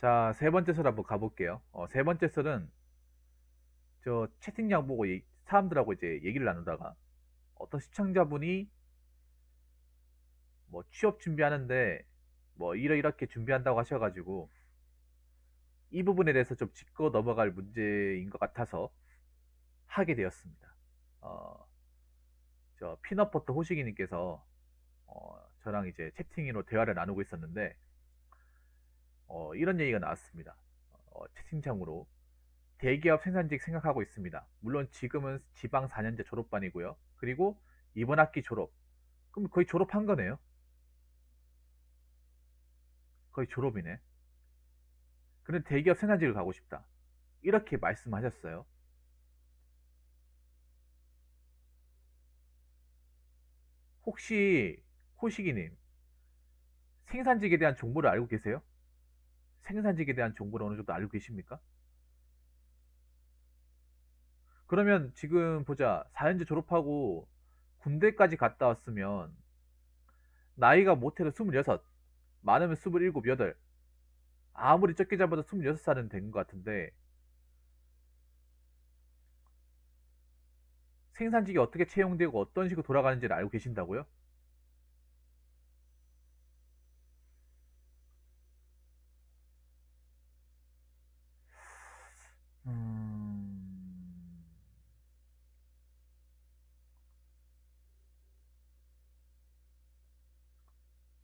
자, 세 번째 설 한번 가볼게요. 세 번째 설은 저 채팅창 보고 사람들하고 이제 얘기를 나누다가 어떤 시청자분이 뭐 취업 준비하는데 뭐 이렇게 준비한다고 하셔가지고 이 부분에 대해서 좀 짚고 넘어갈 문제인 것 같아서 하게 되었습니다. 어, 저 피넛버터 호식이님께서 저랑 이제 채팅으로 대화를 나누고 있었는데 이런 얘기가 나왔습니다. 채팅창으로 대기업 생산직 생각하고 있습니다. 물론 지금은 지방 4년제 졸업반이고요. 그리고 이번 학기 졸업. 그럼 거의 졸업한 거네요. 거의 졸업이네. 그런데 대기업 생산직을 가고 싶다. 이렇게 말씀하셨어요. 혹시 호식이님 생산직에 대한 정보를 알고 계세요? 생산직에 대한 정보를 어느 정도 알고 계십니까? 그러면 지금 보자. 4년제 졸업하고 군대까지 갔다 왔으면 나이가 못해도 26, 많으면 27, 8. 아무리 적게 잡아도 26살은 된 것 같은데 생산직이 어떻게 채용되고 어떤 식으로 돌아가는지를 알고 계신다고요? 음...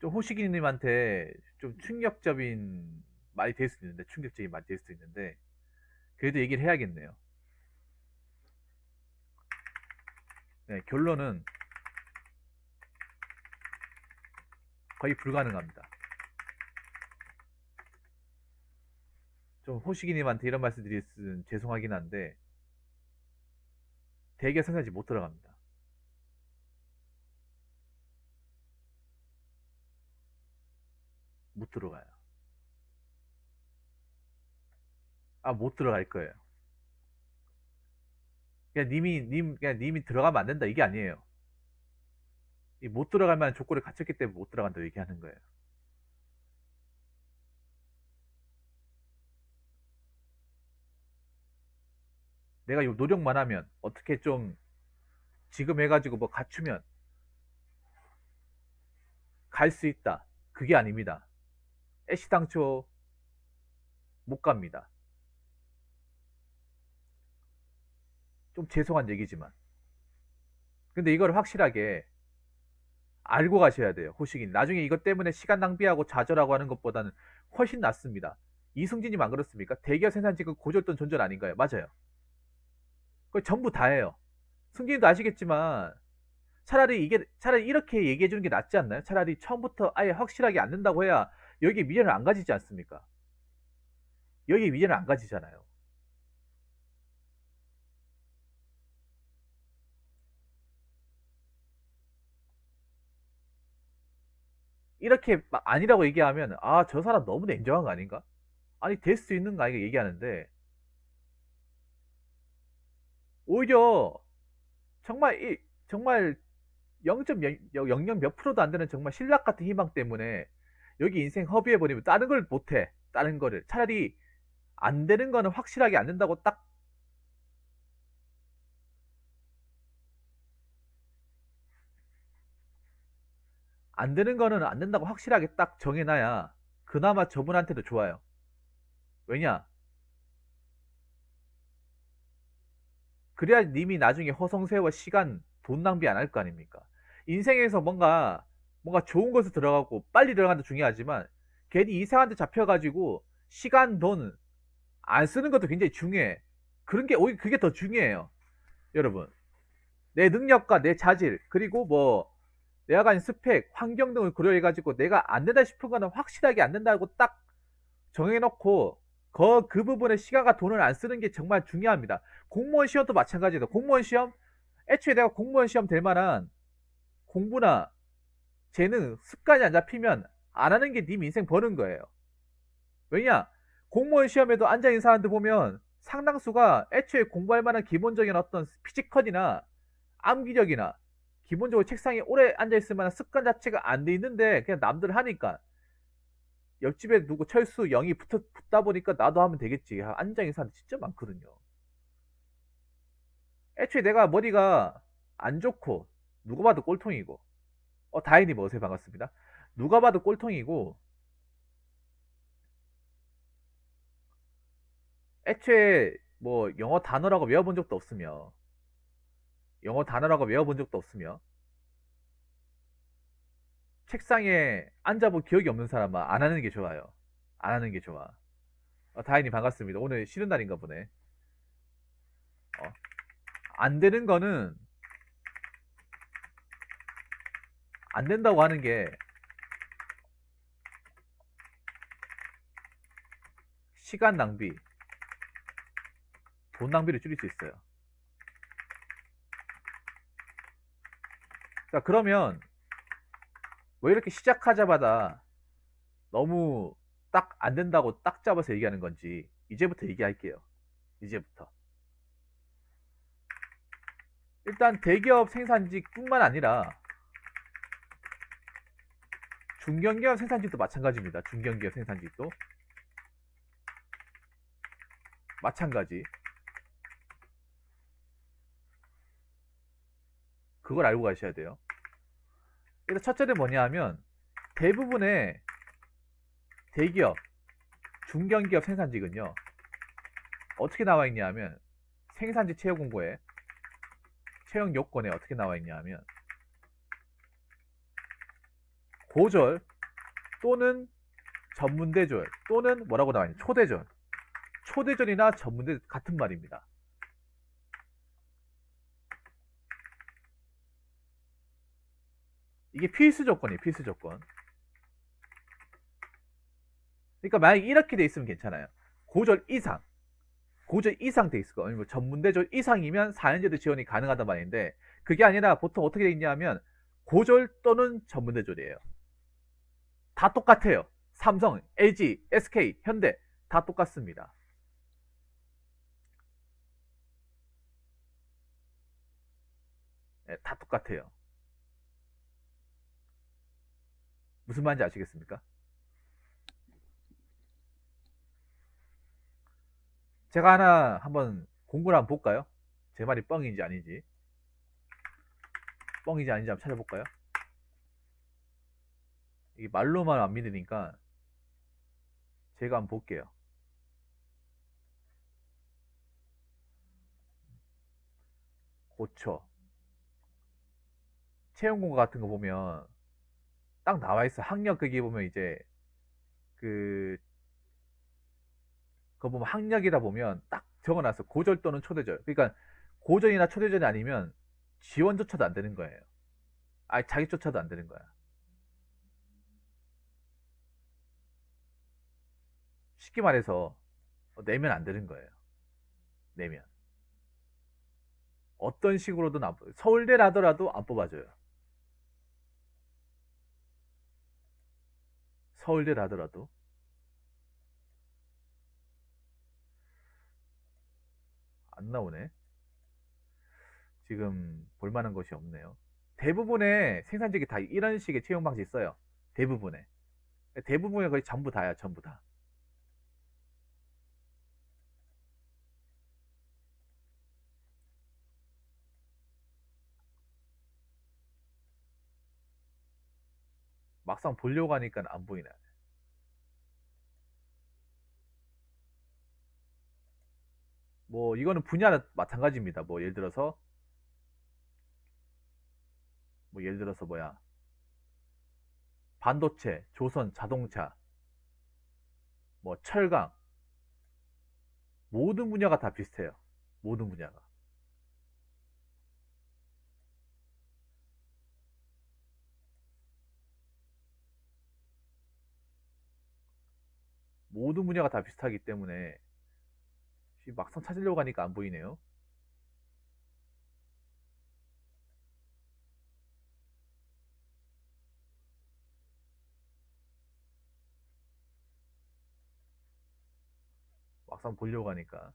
좀 호시기님한테 좀 충격적인 말이 될 수 있는데, 충격적인 말이 될 수 있는데, 그래도 얘기를 해야겠네요. 네, 결론은 거의 불가능합니다. 좀 호시기님한테 이런 말씀 드리면 죄송하긴 한데, 대기업 생산직 못 들어갑니다. 못 들어가요. 아, 못 들어갈 거예요. 그냥 님이 들어가면 안 된다. 이게 아니에요. 이 못 들어갈 만한 조건을 갖췄기 때문에 못 들어간다고 얘기하는 거예요. 내가 이 노력만 하면 어떻게 좀 지금 해가지고 뭐 갖추면 갈 수 있다. 그게 아닙니다. 애시당초 못 갑니다. 좀 죄송한 얘기지만. 근데 이걸 확실하게 알고 가셔야 돼요. 호식이. 나중에 이것 때문에 시간 낭비하고 좌절하고 하는 것보다는 훨씬 낫습니다. 이승진님 안 그렇습니까? 대기업 생산직은 고졸돈 존전 아닌가요? 맞아요. 그걸 전부 다예요. 승진이도 아시겠지만 차라리 이렇게 얘기해 주는 게 낫지 않나요? 차라리 처음부터 아예 확실하게 안 된다고 해야 여기에 미련을 안 가지지 않습니까? 여기에 미련을 안 가지잖아요. 이렇게 막 아니라고 얘기하면 아, 저 사람 너무 냉정한 거 아닌가? 아니, 될 수 있는 거 아닌가 얘기하는데 오히려 정말 정말 0.00 몇 프로도 안 되는 정말 신락 같은 희망 때문에 여기 인생 허비해버리면 다른 걸 못해. 다른 거를. 차라리 안 되는 거는 확실하게 안 된다고 딱, 안 되는 거는 안 된다고 확실하게 딱 정해놔야 그나마 저분한테도 좋아요. 왜냐? 그래야 님이 나중에 허송세월 시간, 돈 낭비 안 할 거 아닙니까? 인생에서 뭔가 좋은 곳에 들어가고 빨리 들어가는 도 중요하지만 괜히 이상한 데 잡혀가지고 시간, 돈 안 쓰는 것도 굉장히 중요해. 그런 게 오히려 그게 더 중요해요. 여러분. 내 능력과 내 자질, 그리고 뭐 내가 가진 스펙, 환경 등을 고려해가지고 내가 안 된다 싶은 거는 확실하게 안 된다고 딱 정해놓고 그 부분에 시간과 돈을 안 쓰는 게 정말 중요합니다. 공무원 시험도 마찬가지다. 공무원 시험, 애초에 내가 공무원 시험 될 만한 공부나 재능, 습관이 안 잡히면 안 하는 게 네 인생 버는 거예요. 왜냐? 공무원 시험에도 앉아있는 사람들 보면 상당수가 애초에 공부할 만한 기본적인 어떤 피지컬이나 암기력이나 기본적으로 책상에 오래 앉아있을 만한 습관 자체가 안 돼 있는데 그냥 남들 하니까 옆집에 누구 철수 영이 붙다 보니까 나도 하면 되겠지. 안장인 사람 진짜 많거든요. 애초에 내가 머리가 안 좋고 누가 봐도 꼴통이고 다인이 뭐세요? 반갑습니다. 누가 봐도 꼴통이고 애초에 뭐 영어 단어라고 외워본 적도 없으며 영어 단어라고 외워본 적도 없으며 책상에 앉아본 기억이 없는 사람은 안 하는 게 좋아요. 안 하는 게 좋아. 다인이 반갑습니다. 오늘 쉬는 날인가 보네. 어, 안 되는 거는 안 된다고 하는 게 시간 낭비, 돈 낭비를 줄일 수 있어요. 자, 그러면 왜 이렇게 시작하자마자 너무 딱 안 된다고 딱 잡아서 얘기하는 건지 이제부터 얘기할게요. 이제부터. 일단 대기업 생산직뿐만 아니라 중견기업 생산직도 마찬가지입니다. 중견기업 생산직도 마찬가지. 그걸 알고 가셔야 돼요. 일단 첫째는 뭐냐 하면 대부분의 대기업, 중견기업 생산직은요. 어떻게 나와 있냐 하면 생산직 채용 공고에 채용 요건에 어떻게 나와 있냐 하면 고졸 또는 전문대졸 또는 뭐라고 나와 있냐 초대졸. 초대졸이나 전문대 같은 말입니다. 이게 필수 조건이에요. 필수 조건. 그러니까 만약에 이렇게 돼 있으면 괜찮아요. 고졸 이상 고졸 이상 돼 있을 거 아니면 전문대졸 이상이면 4년제도 지원이 가능하단 말인데 그게 아니라 보통 어떻게 돼 있냐면 고졸 또는 전문대졸이에요. 다 똑같아요. 삼성, LG, SK, 현대 다 똑같습니다. 네, 다 똑같아요. 무슨 말인지 아시겠습니까? 제가 하나 한번 공부를 한번 볼까요? 제 말이 뻥인지 아닌지. 뻥인지 아닌지 한번 찾아볼까요? 이게 말로만 안 믿으니까 제가 한번 볼게요. 고쳐. 채용 공고 같은 거 보면 딱 나와 있어. 학력 거기 보면 이제 그 그거 보면 학력이다 보면 딱 적어놨어. 고졸 또는 초대졸. 그러니까 고졸이나 초대졸이 아니면 지원조차도 안 되는 거예요. 아니 자격조차도 안 되는 거야. 쉽게 말해서 내면 안 되는 거예요. 내면 어떤 식으로든 안 뽑아요. 서울대라더라도 안 뽑아줘요. 서울대라더라도 안 나오네. 지금 볼만한 것이 없네요. 대부분의 생산직이 다 이런 식의 채용 방식 써요. 대부분의. 대부분의 거의 전부 다야, 전부 다. 막상 보려고 하니까 안 보이네. 뭐, 이거는 분야는 마찬가지입니다. 뭐, 예를 들어서 뭐야. 반도체, 조선, 자동차, 뭐, 철강. 모든 분야가 다 비슷해요. 모든 분야가. 모든 분야가 다 비슷하기 때문에 막상 찾으려고 하니까 안 보이네요. 막상 보려고 하니까.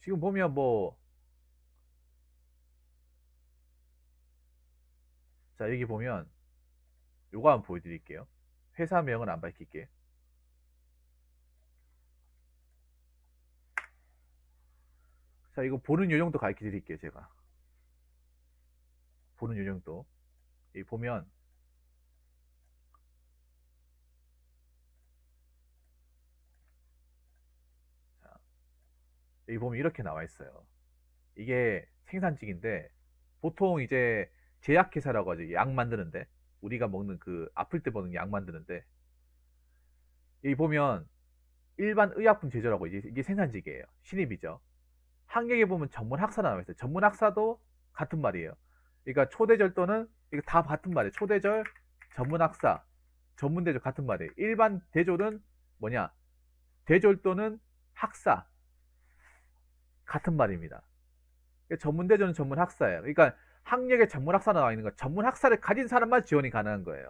지금 보면 뭐, 자, 여기 보면 요거 한번 보여드릴게요. 회사명은 안 밝힐게. 자, 이거 보는 요령도 가르쳐 드릴게요, 제가. 보는 요령도. 여기 보면, 자, 여기 보면 이렇게 나와 있어요. 이게 생산직인데, 보통 이제 제약회사라고 하죠. 약 만드는데. 우리가 먹는 그, 아플 때 먹는 약 만드는데. 여기 보면, 일반 의약품 제조라고 이게 생산직이에요. 신입이죠. 학력에 보면 전문 학사가 나와 있어요. 전문 학사도 같은 말이에요. 그러니까 초대절 또는 이거 다 같은 말이에요. 초대절, 전문 학사, 전문 대졸 같은 말이에요. 일반 대졸은 뭐냐? 대졸 또는 학사 같은 말입니다. 그러니까 전문 대졸은 전문 학사예요. 그러니까 학력에 전문 학사 나와 있는 거, 전문 학사를 가진 사람만 지원이 가능한 거예요.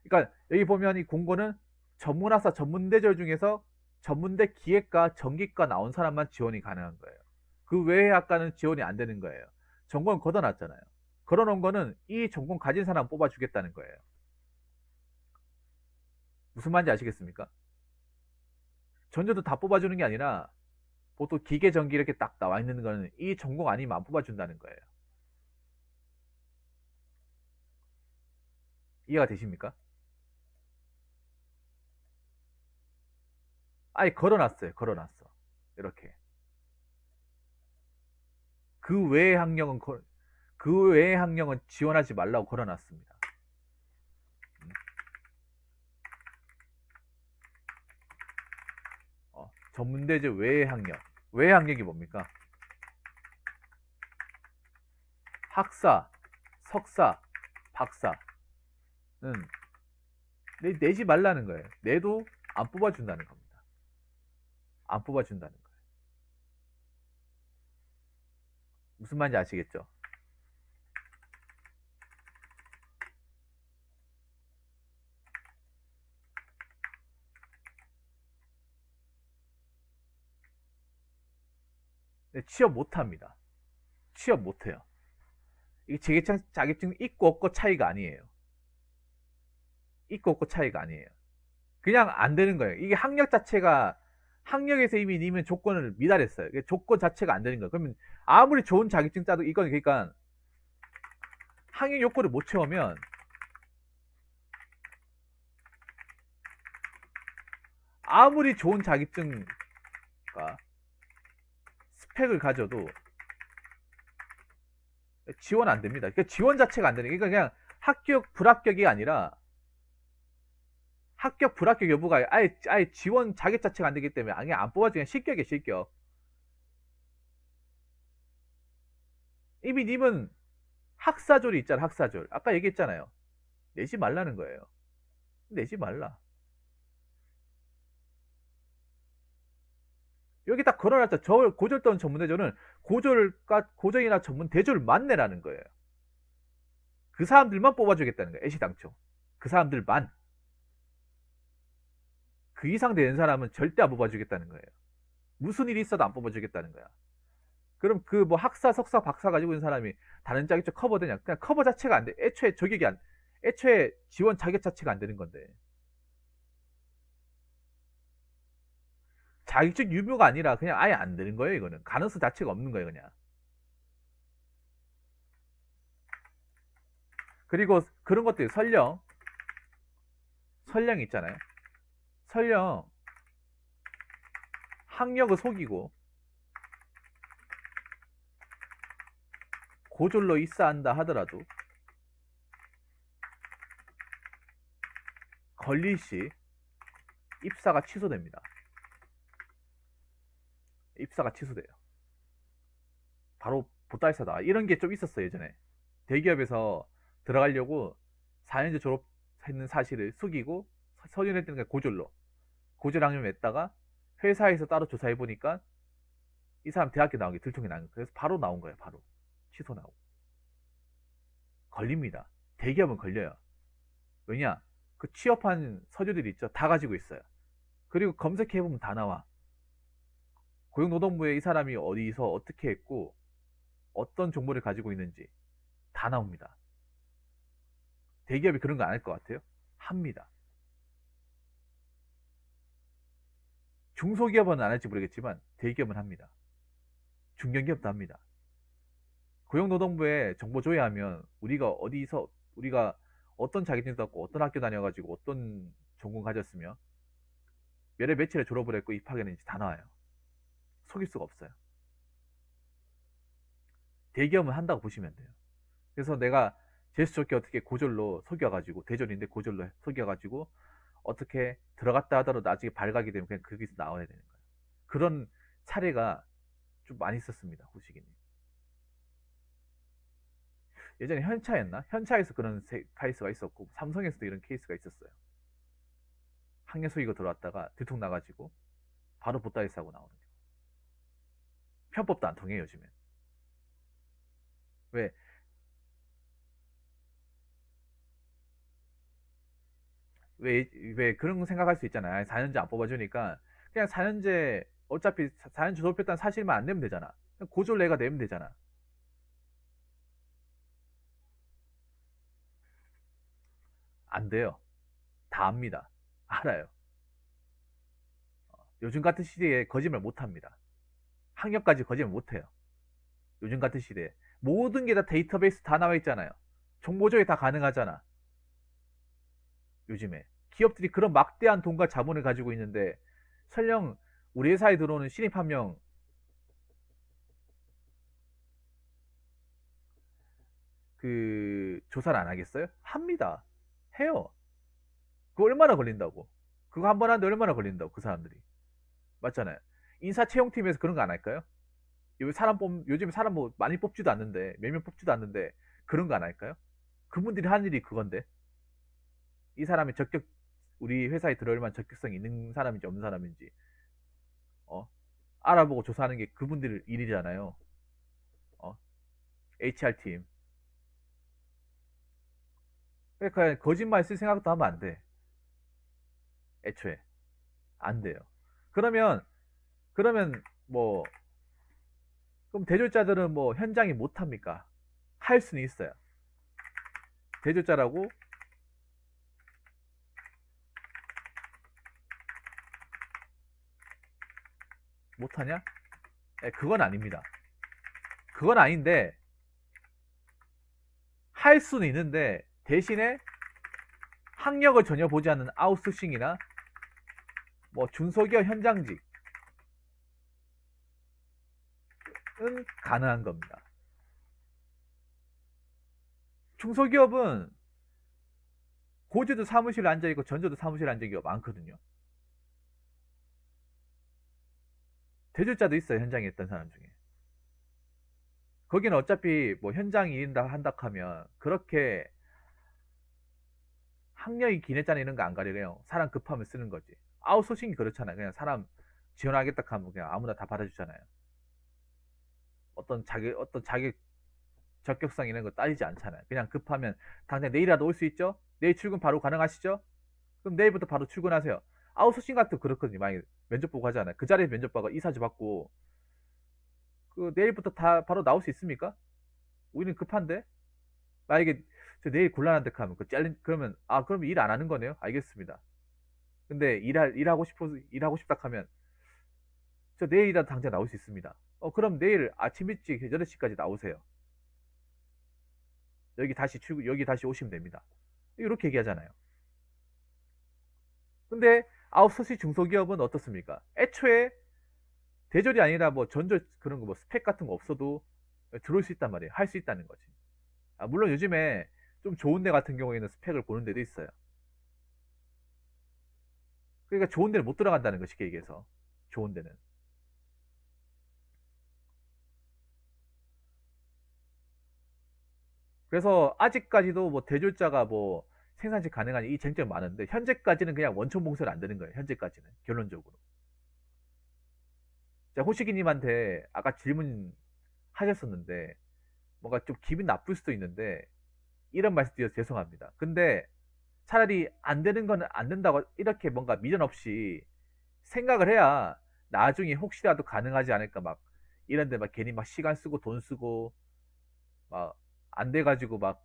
그러니까 여기 보면 이 공고는 전문 학사, 전문 대졸 중에서 전문대 기획과 전기과 나온 사람만 지원이 가능한 거예요. 그 외의 학과는 지원이 안 되는 거예요. 전공 걷어놨잖아요. 걸어놓은 거는 이 전공 가진 사람 뽑아주겠다는 거예요. 무슨 말인지 아시겠습니까? 전조도 다 뽑아주는 게 아니라 보통 기계 전기 이렇게 딱 나와 있는 거는 이 전공 아니면 안 뽑아준다는 거예요. 이해가 되십니까? 아예 걸어놨어요. 걸어놨어. 이렇게. 그 외의 학력은 그 외의 학력은 지원하지 말라고 걸어놨습니다. 전문대제 외의 학력. 외의 학력이 뭡니까? 학사, 석사, 박사는 내지 말라는 거예요. 내도 안 뽑아준다는 겁니다. 안 뽑아준다는 거예요. 무슨 말인지 아시겠죠? 취업 못합니다. 취업 못해요. 이게 자격증 있고 없고 차이가 아니에요. 있고 없고 차이가 아니에요. 그냥 안 되는 거예요. 이게 학력 자체가 학력에서 이미 님은 조건을 미달했어요. 조건 자체가 안 되는 거예요. 그러면 아무리 좋은 자격증 따도 이건 그러니까 학력 요건을 못 채우면 아무리 좋은 자격증과 스펙을 가져도 지원 안 됩니다. 그러니까 지원 자체가 안 되는 게 그러니까 그냥 합격 불합격이 아니라 합격 불합격 여부가 아예 지원 자격 자체가 안 되기 때문에 그냥 안 뽑아주면 실격이에요. 실격. 이미 님은 학사졸이 있잖아. 학사졸. 아까 얘기했잖아요. 내지 말라는 거예요. 내지 말라. 여기 딱 걸어놨죠. 저 고졸 또는 전문대졸은 고졸이나 전문대졸만 내라는 거예요. 그 사람들만 뽑아주겠다는 거예요. 애시당초. 그 사람들만. 그 이상 되는 사람은 절대 안 뽑아주겠다는 거예요. 무슨 일이 있어도 안 뽑아주겠다는 거야. 그럼 그 뭐 학사, 석사, 박사 가지고 있는 사람이 다른 자격증 커버되냐? 그냥 커버 자체가 안 돼. 애초에 지원 자격 자체가 안 되는 건데. 자격증 유무가 아니라 그냥 아예 안 되는 거예요, 이거는. 가능성 자체가 없는 거예요, 그냥. 그리고 그런 것들, 설령 있잖아요. 설령 학력을 속이고 고졸로 입사한다 하더라도 걸릴 시 입사가 취소됩니다. 입사가 취소돼요. 바로 보따리싸다. 이런 게 좀 있었어요, 예전에. 대기업에서 들어가려고 4년제 졸업했는 사실을 숙이고 서류냈던 게 고졸로. 고졸 학년 냈다가 회사에서 따로 조사해보니까 이 사람 대학교 나온 게 들통이 나는 거예요. 그래서 바로 나온 거예요, 바로. 취소 나오고. 걸립니다. 대기업은 걸려요. 왜냐? 그 취업한 서류들이 있죠. 다 가지고 있어요. 그리고 검색해보면 다 나와. 고용노동부에 이 사람이 어디서 어떻게 했고 어떤 정보를 가지고 있는지 다 나옵니다. 대기업이 그런 거 안 할 것 같아요? 합니다. 중소기업은 안 할지 모르겠지만 대기업은 합니다. 중견기업도 합니다. 고용노동부에 정보 조회하면 우리가 어디서 우리가 어떤 자격증 갖고 어떤 학교 다녀가지고 어떤 전공 가졌으며 몇월 며칠에 졸업을 했고 입학했는지 다 나와요. 속일 수가 없어요. 대기업은 한다고 보시면 돼요. 그래서 내가 재수 좋게 어떻게 고졸로 속여가지고 대졸인데 고졸로 속여가지고 어떻게 들어갔다 하더라도 나중에 발각이 되면 그냥 거기서 나와야 되는 거예요. 그런 사례가 좀 많이 있었습니다. 호식이님. 예전에 현차였나? 현차에서 그런 케이스가 있었고 삼성에서도 이런 케이스가 있었어요. 학년 속이고 들어왔다가 들통나가지고 바로 보따리 싸고 나오는 거. 편법도 안 통해요 요즘엔. 왜? 왜 그런 거 생각할 수 있잖아요. 4년제 안 뽑아주니까 그냥 4년제 어차피 4년제 졸업했다는 사실만 안 내면 되잖아. 고졸 내가 내면 되잖아. 안 돼요. 다 압니다. 알아요. 요즘 같은 시대에 거짓말 못 합니다. 학력까지 거짓말 못 해요. 요즘 같은 시대에 모든 게 다 데이터베이스 다 나와 있잖아요. 정보 조회 다 가능하잖아. 요즘에 기업들이 그런 막대한 돈과 자본을 가지고 있는데 설령 우리 회사에 들어오는 신입 한 명 그 조사를 안 하겠어요? 합니다. 해요. 그거 얼마나 걸린다고? 그거 한 번 하는데 얼마나 걸린다고 그 사람들이. 맞잖아요. 인사채용팀에서 그런 거 안 할까요? 요즘 사람 뭐 많이 뽑지도 않는데 몇 명 뽑지도 않는데 그런 거 안 할까요? 그분들이 하는 일이 그건데 이 사람이 우리 회사에 들어올 만한 적격성이 있는 사람인지 없는 사람인지 어? 알아보고 조사하는 게 그분들 일이잖아요. 어? HR팀. 그러니까 거짓말 쓸 생각도 하면 안 돼. 애초에 안 돼요. 그러면 그러면 뭐 그럼 대졸자들은 뭐 현장에 못 합니까? 할 수는 있어요. 대졸자라고 못 하냐? 네, 그건 아닙니다. 그건 아닌데 할 수는 있는데 대신에 학력을 전혀 보지 않는 아웃소싱이나 뭐 중소기업 현장직은 가능한 겁니다. 중소기업은 고지도 사무실에 앉아있고 전저도 사무실에 앉아있기가 많거든요. 대졸자도 있어요. 현장에 있던 사람 중에. 거기는 어차피 뭐 현장 일인다 한다 하면 그렇게 학력이 기내짜는 이런 거 안 가리래요. 사람 급하면 쓰는 거지. 아웃소싱이 그렇잖아요. 그냥 사람 지원하겠다 하면 그냥 아무나 다 받아주잖아요. 어떤 자격 적격성 이런 거 따지지 않잖아요. 그냥 급하면 당장 내일이라도 올 수 있죠? 내일 출근 바로 가능하시죠? 그럼 내일부터 바로 출근하세요. 아웃소싱 같은 거 그렇거든요. 만약에 면접 보고 하잖아요. 그 자리에 면접 보고 이사지 받고 그 내일부터 다 바로 나올 수 있습니까? 우리는 급한데? 만약에 저 내일 곤란한데 하면 그러면 그럼 일 안 하는 거네요. 알겠습니다. 근데 일하고 싶다 하면 저 내일이라도 당장 나올 수 있습니다. 그럼 내일 아침 일찍 8시까지 나오세요. 여기 다시 오시면 됩니다. 이렇게 얘기하잖아요. 근데 아웃소싱 중소기업은 어떻습니까? 애초에 대졸이 아니라 뭐 전졸 그런 거 뭐 스펙 같은 거 없어도 들어올 수 있단 말이에요. 할 수 있다는 거지. 물론 요즘에 좀 좋은 데 같은 경우에는 스펙을 보는 데도 있어요. 그러니까 좋은 데는 못 들어간다는 거 쉽게 얘기해서. 좋은 데는. 그래서 아직까지도 뭐 대졸자가 뭐 생산직 가능하니 이 쟁점이 많은데 현재까지는 그냥 원천 봉쇄를 안 되는 거예요. 현재까지는 결론적으로. 자, 호시기님한테 아까 질문 하셨었는데 뭔가 좀 기분 나쁠 수도 있는데 이런 말씀 드려서 죄송합니다. 근데 차라리 안 되는 거는 안 된다고 이렇게 뭔가 미련 없이 생각을 해야 나중에 혹시라도 가능하지 않을까 막 이런데 막 괜히 막 시간 쓰고 돈 쓰고 막 안 돼가지고 막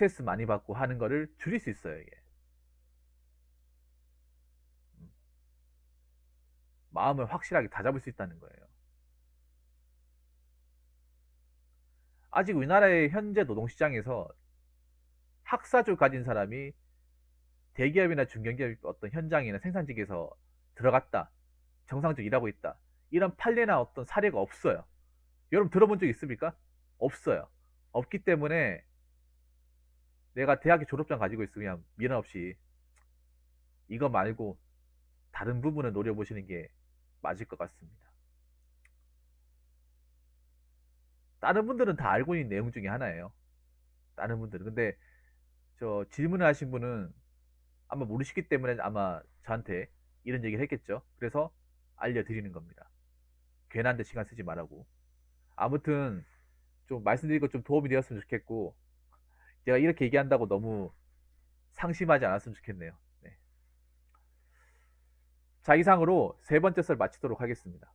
스트레스 많이 받고 하는 거를 줄일 수 있어요, 이게. 음, 마음을 확실하게 다잡을 수 있다는 거예요. 아직 우리나라의 현재 노동시장에서 학사주 가진 사람이 대기업이나 중견기업 어떤 현장이나 생산직에서 들어갔다. 정상적으로 일하고 있다. 이런 판례나 어떤 사례가 없어요. 여러분 들어본 적 있습니까? 없어요. 없기 때문에 내가 대학교 졸업장 가지고 있으면 미련 없이 이거 말고 다른 부분을 노려보시는 게 맞을 것 같습니다. 다른 분들은 다 알고 있는 내용 중에 하나예요. 다른 분들은. 근데 저 질문을 하신 분은 아마 모르시기 때문에 아마 저한테 이런 얘기를 했겠죠. 그래서 알려드리는 겁니다. 괜한 데 시간 쓰지 말라고. 아무튼 좀 말씀드린 거 좀 도움이 되었으면 좋겠고, 제가 이렇게 얘기한다고 너무 상심하지 않았으면 좋겠네요. 네. 자, 이상으로 세 번째 썰 마치도록 하겠습니다.